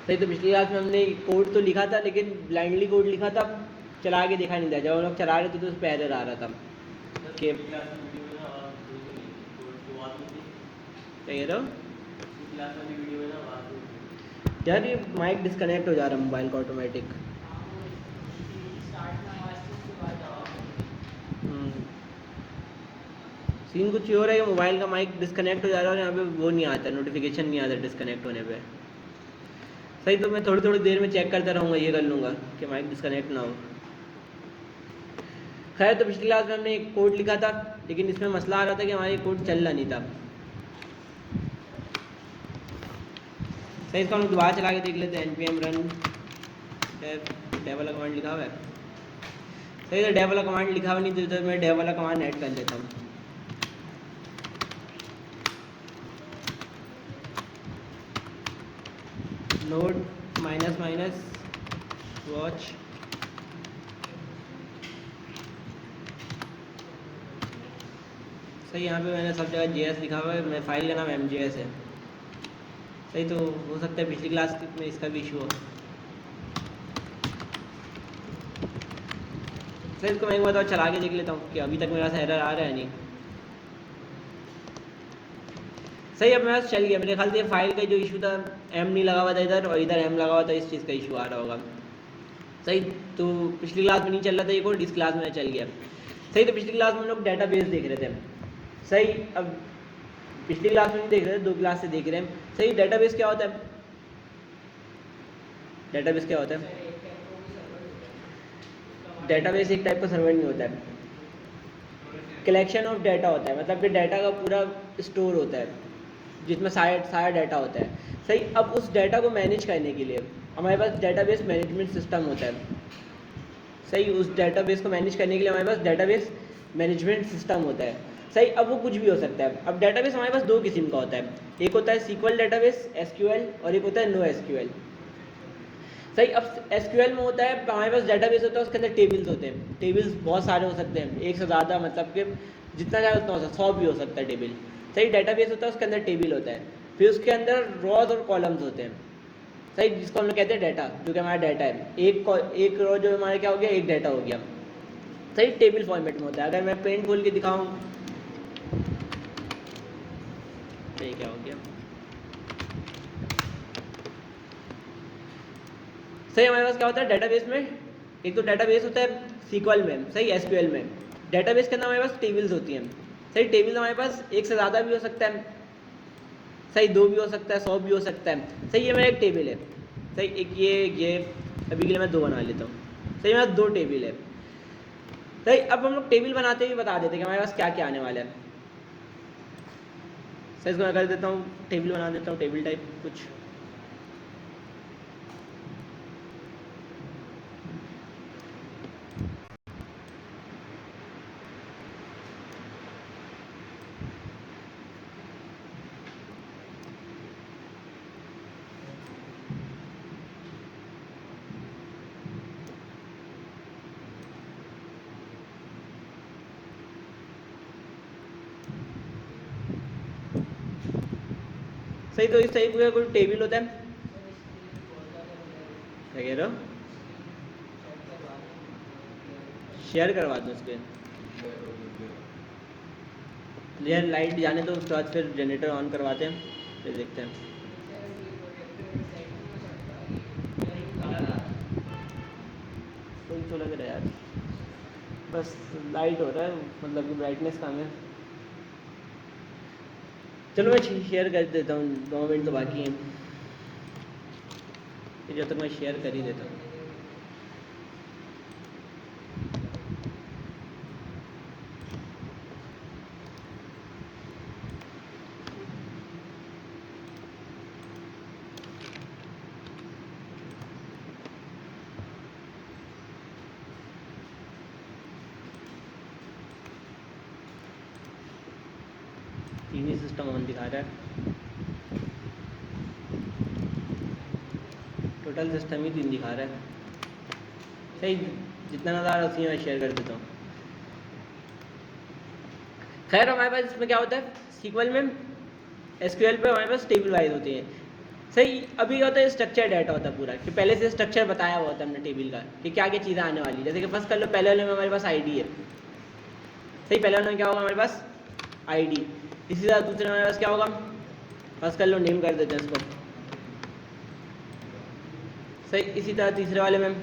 सही, तो पिछली क्लास में हमने कोड तो लिखा था, लेकिन ब्लाइंडली कोड लिखा था, चला के देखा नहीं था। जब हम लोग चला रहे थे तो उस पर एरर आ रहा था कि क्या कह रहे हो यार, ये माइक डिस्कनेक्ट हो जा रहा है मोबाइल का ऑटोमेटिक। सीन कुछ ही हो रहा है कि मोबाइल का माइक डिस्कनेक्ट हो जा रहा है और यहाँ पे वो नहीं आता, नोटिफिकेशन नहीं आता डिस्कनेक्ट होने पे। सही, तो मैं थोड़ी थोड़ी देर में चेक करता रहूँगा, ये कर लूँगा कि माइक डिस्कनेक्ट ना हो। खैर, तो पिछली क्लास में हमने एक कोड लिखा था, लेकिन इसमें मसला आ रहा था कि हमारी कोड चल रहा नहीं था। सही, इसको हम दोबारा चला के देख लेते हैं। npm run dev वाला कमांड लिखा हुआ है। सही, तो dev वाला कमांड लिखा हुआ नहीं तो मैं dev वाला कमांड ऐड कर लेता हूँ। node -- watch सही, यहाँ पे मैंने सब जगह JS लिखा हुआ है, मैं फाइल का नाम mjs है। सही, तो हो सकता है पिछली क्लास में इसका भी इशू हो। सही, इसको मैं एक बार और चला के देख लेता हूँ कि अभी तक मेरा एरर आ रहा है नहीं। सही, अब मेरा चल गया। मेरे ख्याल से फाइल का जो इशू था, m नहीं लगा हुआ था इधर और इधर m लगा हुआ था, इस चीज़ का इशू आ रहा होगा। सही, तो पिछली क्लास में नहीं चल रहा था ये कोड, इस क्लास में चल गया। सही, तो पिछली क्लास में हम लोग डेटाबेस देख रहे थे। सही, अब पिछली क्लास में नहीं देख रहे थे, 2 क्लास से देख रहे हैं। सही, डेटाबेस क्या होता है? डेटाबेस क्या होता है? डेटाबेस एक टाइप का सर्वर नहीं होता है, कलेक्शन ऑफ डाटा होता है। मतलब कि डाटा का पूरा स्टोर होता है जिसमें सारा डाटा होता है। सही, अब उस डाटा को मैनेज करने के लिए हमारे पास डेटाबेस मैनेजमेंट सिस्टम होता है। सही, उस डेटाबेस को मैनेज करने के लिए हमारे पास डेटाबेस मैनेजमेंट सिस्टम होता है। सही, अब वो कुछ भी हो सकता है। अब डेटाबेस हमारे पास 2 किस्म का होता है, एक होता है SQL डेटाबेस SQL और एक होता है नो SQL। सही, अब SQL में होता है, हमारे पास डेटाबेस होता है, उसके अंदर टेबल्स होते हैं। टेबल्स बहुत सारे हो सकते हैं, एक से ज़्यादा, मतलब कि जितना चाहे उतना हो सकता है, 100 भी हो सकता है टेबल। सही, डेटाबेस होता है, उसके अंदर टेबल होता है, फिर उसके अंदर रॉज और कॉलम्स होते हैं। सही, जिसको हम लोग कहते हैं डाटा, जो कि हमारा डाटा है। एक रो जो हमारा क्या हो गया, एक डाटा हो गया। सही, टेबल फॉर्मेट में होता है। अगर मैं पेंट खोल के दिखाऊँ, तो ये क्या हो गया। सही, हमारे पास क्या होता है डेटाबेस में, एक तो डेटाबेस होता है SQL में, सही, SQL में। डेटाबेस के अंदर हमारे पास टेबल्स होती हैं। सही, टेबल्स हमारे पास एक से ज़्यादा भी हो सकता है। सही, 2 भी हो सकता है, 100 भी हो सकता है। सही, ये मेरा एक टेबल है। सही, एक ये अभी के लिए मैं 2 बना लेता हूँ। सही, मेरा 2 टेबल है। सही, अब हम लोग टेबल बनाते हुए बता देते हैं कि हमारे पास क्या क्या आने वाला है। सही, इसको मैं कर देता हूँ, टेबल बना देता हूँ, टेबल टाइप कुछ। सही, तो इस टाइप का कोई टेबल होता है, क्या कह रहे हो? शेयर करवा दो उसके यार, लाइट जाने दो, उसके बाद फिर जनरेटर ऑन करवाते हैं, फिर देखते हैं। तो लग रहा है यार, बस लाइट हो रहा है, मतलब कि ब्राइटनेस कम है। चलो मैं शेयर कर देता हूँ, 2 मिनट तो बाकी हैं, फिर जब तक मैं शेयर कर ही देता हूँ। तीन ही सिस्टम ऑन दिखा रहा है, टोटल सिस्टम ही 3 दिखा रहा है। सही, जितना नज़र आ रहा है उसी में शेयर कर देता हूँ। खैर, हमारे पास इसमें क्या होता है, SQL में SQL पे हमारे पास टेबल वाइज होती है। सही। अभी क्या होता है, स्ट्रक्चर डाटा होता है पूरा, कि पहले से स्ट्रक्चर बताया हुआ होता है हमने टेबल का कि क्या क्या चीज़ें आने वाली है। जैसे कि फर्स्ट कर लो, पहले वाले में हमारे पास आईडी है। सही, पहले वाले में क्या होगा हमारे पास आईडी। इसी तरह दूसरे में हमारे पास क्या होगा, फर्स्ट कर लो, नेम कर देते हैं इसको। सही, इसी तरह तीसरे वाले में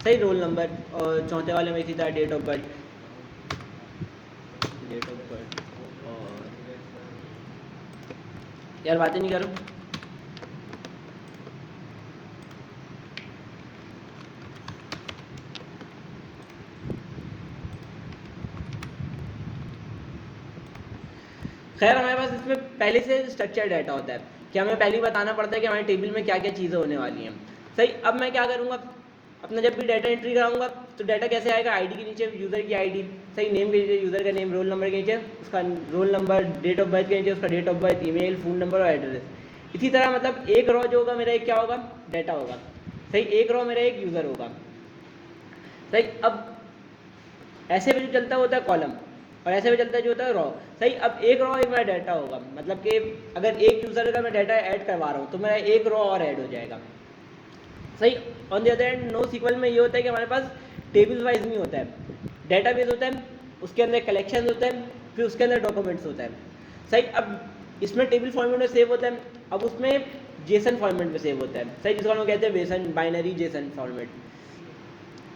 सही रोल नंबर, और चौथे वाले में इसी तरह date of birth. Date of birth और यार बातें नहीं करो। खैर, हमारे पास इसमें पहले से स्ट्रक्चर डाटा होता है कि हमें पहले ही बताना पड़ता है कि हमारे टेबल में क्या क्या चीज़ें होने वाली हैं। सही, अब मैं क्या करूँगा, अपना जब भी डाटा एंट्री कराऊंगा तो डाटा कैसे आएगा, आईडी के नीचे यूज़र की आईडी। सही, नेम के नीचे यूज़र का नेम, रोल नंबर के नीचे उसका roll number, date of birth के नीचे उसका date of birth, email, phone number और एड्रेस। इसी तरह मतलब एक रो जो होगा मेरा, एक क्या होगा, डाटा होगा। सही, एक रो मेरा एक यूज़र होगा। सही, अब ऐसे भी जो चलता होता है कॉलम, और ऐसे भी चलता है जो होता है रॉ। सही, अब एक रॉ एक मेरा डाटा होगा, मतलब कि अगर एक यूज़र का मैं डाटा ऐड करवा रहा हूँ तो मेरा एक रॉ और ऐड हो जाएगा। सही, on the other hand NoSQL में ये होता है कि हमारे पास टेबल वाइज नहीं होता है, डेटाबेस होता है, उसके अंदर कलेक्शन होता है, फिर उसके अंदर डॉक्यूमेंट्स होता है। सही, अब इसमें टेबल फॉर्मेट में सेव होता है, अब उसमें जेसन फॉर्मेट में सेव होता है। सही, जिसको हम लोग कहते हैं बेसन बाइनरी जेसन फॉर्मेट।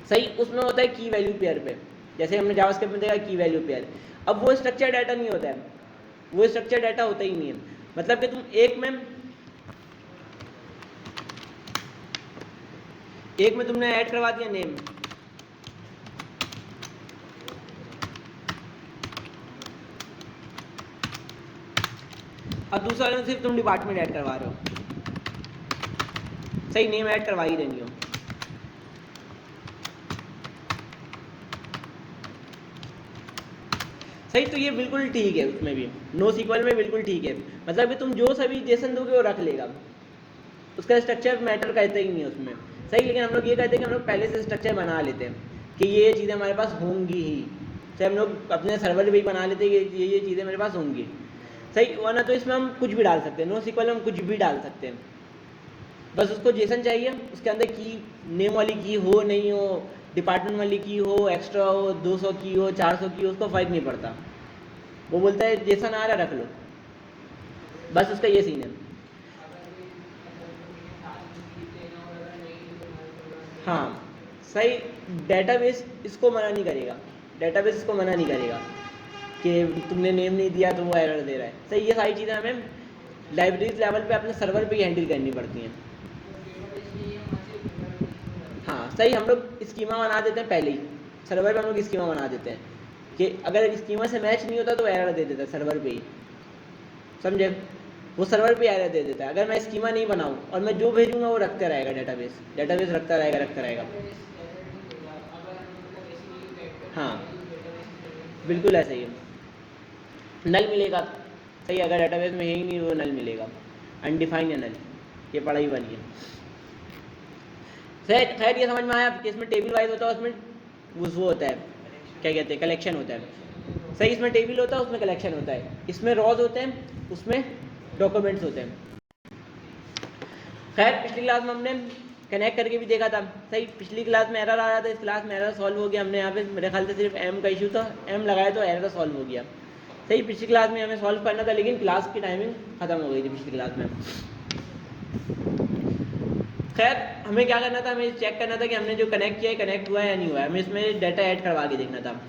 सही, उसमें होता है की वैल्यू पेयर पे, जैसे हमने जावास्क्रिप्ट में देखा की वैल्यू पेयर। अब वो स्ट्रक्चर डाटा नहीं होता है, वो स्ट्रक्चर डाटा होता ही नहीं है। मतलब कि तुम एक में तुमने ऐड करवा दिया नेम, अब दूसरा वाले में सिर्फ तुम डिपार्टमेंट ऐड करवा रहे हो। सही, नेम ऐड करवा ही रहनी हो। सही, तो ये बिल्कुल ठीक है, उसमें भी नो सीक्वल में बिल्कुल ठीक है। मतलब कि तुम जो सभी जेसन दोगे वो रख लेगा, उसका स्ट्रक्चर मैटर कहते ही नहीं है उसमें। सही, लेकिन हम लोग ये कहते हैं कि हम लोग पहले से स्ट्रक्चर बना लेते हैं कि ये चीज़ें हमारे पास होंगी ही। सही, हम लोग अपने सर्वर पे ही बना लेते हैं कि ये चीज़ें मेरे पास होंगी। सही, वरना तो इसमें हम कुछ भी डाल सकते हैं, नो सीक्वल में हम कुछ भी डाल सकते हैं। बस उसको जेसन चाहिए, उसके अंदर की नेम वाली की हो नहीं हो, डिपार्टमेंट वाली की हो, एक्स्ट्रा हो, 200 की हो, 400 की हो, उसको फ़र्क नहीं पड़ता। वो बोलता है जेसन आ रहा रख लो, बस उसका ये सीन है। हाँ सही, डेटाबेस इसको मना नहीं करेगा, डेटाबेस इसको मना नहीं करेगा कि तुमने नेम नहीं दिया तो वो एरर दे रहा है। सही, ये सारी चीज़ें हमें लाइब्रेरीज लेवल पे अपने सर्वर पे ही हैंडल करनी पड़ती हैं। हाँ सही, हम लोग स्कीमा बना देते हैं पहले ही, सर्वर पे हम लोग स्कीमा बना देते हैं कि अगर स्कीमा से मैच नहीं होता तो एरर दे देता है सर्वर पे ही। समझे, वो सर्वर पे एरर दे देता है। अगर मैं स्कीमा नहीं बनाऊँ और मैं जो भेजूंगा वो रखता रहेगा, डेटाबेस रखता रहेगा। हाँ बिल्कुल ऐसा ही है, नल मिलेगा। सही, अगर डेटाबेस में है ही नहीं वो नल मिलेगा, अनडिफाइंड है नल, ये पढ़ा ही बनी है। खैर ये समझ में आया कि इसमें टेबल वाइज होता है, उसमें वो होता है क्या कहते हैं, कलेक्शन होता है। सही, इसमें टेबल होता है, उसमें कलेक्शन होता है, इसमें रॉज होते हैं, उसमें डॉक्यूमेंट्स होते हैं। खैर पिछली क्लास में हमने कनेक्ट करके भी देखा था। सही, पिछली क्लास में एरर आ रहा था, इस क्लास में एरर सॉल्व हो गया। हमने यहाँ पे मेरे ख्याल से सिर्फ एम का इशू था, एम लगाया तो एरर सॉल्व हो गया। सही, पिछली क्लास में हमें सॉल्व करना था लेकिन क्लास की टाइमिंग ख़त्म हो गई थी पिछली क्लास में। खैर हमें क्या करना था, हमें चेक करना था कि हमने जो कनेक्ट किया है कनेक्ट हुआ है या नहीं हुआ है। हमें इसमें डाटा ऐड करवा के देखना था।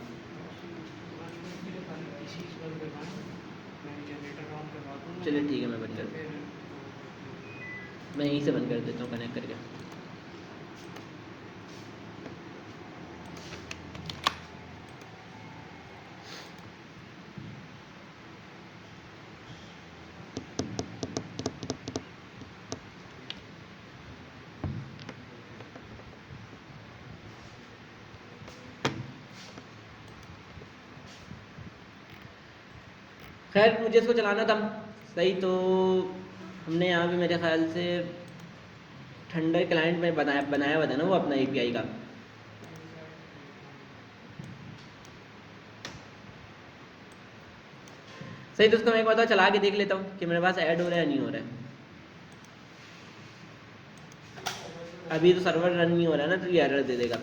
चलिए ठीक है, मैं बंद कर, मैं यहीं से बंद कर देता हूँ कनेक्ट करके। खैर मुझे इसको चलाना था। सही, तो हमने यहाँ पे मेरे ख्याल से थंडर क्लाइंट में बनाया हुआ था ना वो अपना एपीआई का। सही, तो उसको मैं एक बार चला के देख लेता हूँ कि मेरे पास ऐड हो रहा है या नहीं हो रहा है। अभी तो सर्वर रन नहीं हो रहा है ना, तो ये एरर दे देगा।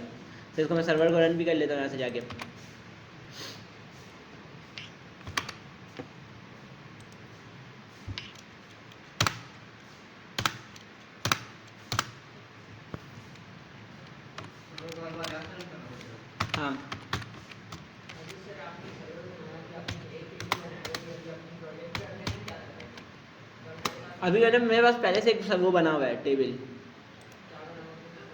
तो इसको मैं सर्वर को रन भी कर लेता हूँ यहाँ से जाके। हाँ, अभी मैंने मेरे पास पहले से एक वो बना हुआ है टेबल,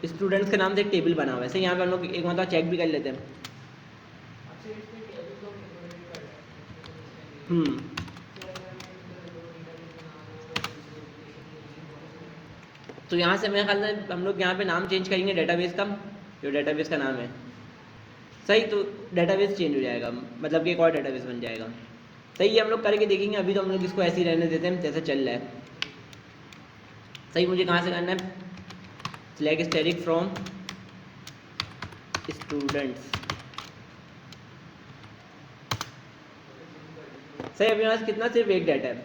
स्टूडेंट्स के नाम से एक टेबल बना हुआ है। सही, यहाँ पे हम लोग एक मतलब चेक भी कर लेते हैं। तो यहाँ से मेरे ख्याल से हम लोग यहाँ पे नाम चेंज करेंगे डेटाबेस का, जो डेटाबेस का नाम है। सही, तो डेटाबेस चेंज हो जाएगा, मतलब कि एक और डेटाबेस बन जाएगा। सही, ये हम लोग करके देखेंगे। अभी तो हम लोग इसको ऐसे ही रहने देते हैं जैसे चल रहा है। सही, मुझे कहाँ से करना है, सिलेक्ट स्टैटिक फ्रॉम स्टूडेंट्स। सही, अभी मेरे पास कितना, सिर्फ एक डाटा है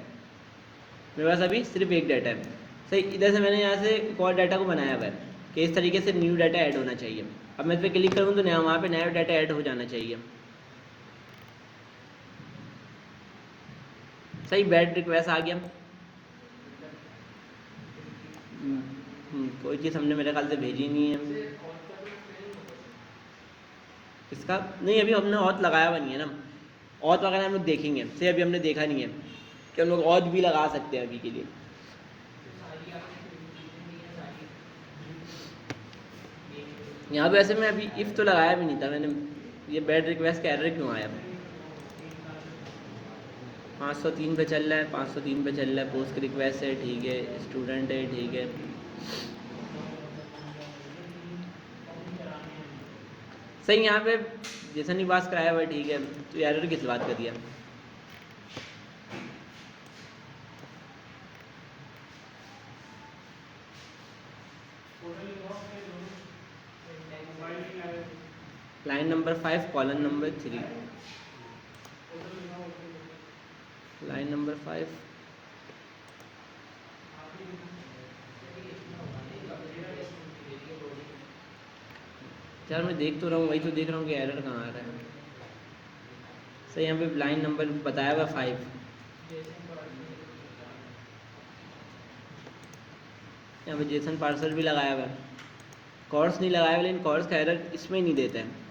मेरे पास, अभी सिर्फ एक डाटा है। सही, इधर से मैंने यहाँ से एक और डाटा को बनाया हुआ है कि इस तरीके से न्यू डाटा ऐड होना चाहिए। अब मैं इस पर क्लिक करूँ तो नया, वहाँ पे नया डाटा ऐड हो जाना चाहिए। सही, बैड रिक्वेस्ट आ गया। कोई चीज़ हमने मेरे ख्याल से भेजी नहीं है इसका। नहीं, अभी हमने ऑथ लगाया हुआ नहीं है ना, ऑथ वगैरह हम लोग देखेंगे। से अभी हमने देखा नहीं है कि हम लोग ऑथ भी लगा सकते हैं अभी के लिए। यहाँ पे वैसे मैं अभी इफ़ तो लगाया भी नहीं था मैंने। ये बैड रिक्वेस्ट का एरर क्यों आया? 503 पे चल रहा है, 503 पे चल रहा है। पोस्ट रिक्वेस्ट है, ठीक है। स्टूडेंट है, ठीक है। सही, यहाँ पे जेसन निवास कराया हुआ है, ठीक है। तो एरर किस बात का दिया? Line number 5 column number 3, line number 5। यार मैं देख तो रहा हूँ, वही तो देख रहा हूँ कि एरर कहाँ आ रहा है। सही, यहाँ पे लाइन नंबर बताया हुआ 5। यहाँ पे जेसन पार्सर भी लगाया हुआ है, कॉर्स नहीं लगाया हुआ, लेकिन कॉर्स का एरर इसमें नहीं देता है।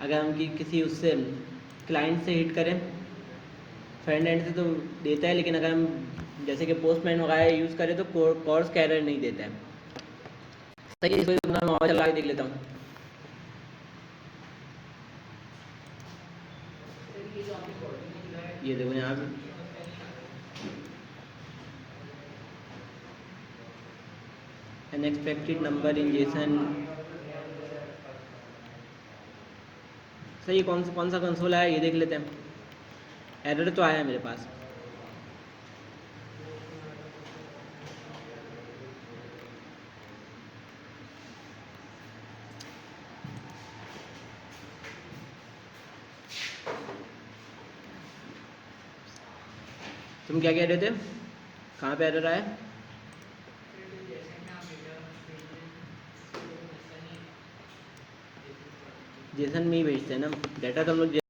अगर हम किसी उससे क्लाइंट से हिट करें फ्रंट एंड से तो देता है, लेकिन अगर हम जैसे कि पोस्टमैन वगैरह यूज़ करें तो कॉर्स का एरर नहीं देता है। सही, इसको मैं और चला के देख लेता हूँ। ये देखो यहाँ पे अनएक्सपेक्टेड नंबर इन जेसन। सही, कौन सा कंसोल आया ये देख लेते हैं। एरर तो आया है मेरे पास। तुम क्या कह रहे थे, कहाँ पे एरर आया? जेसन में ही भेजते हैं ना डाटा, तो हम लोग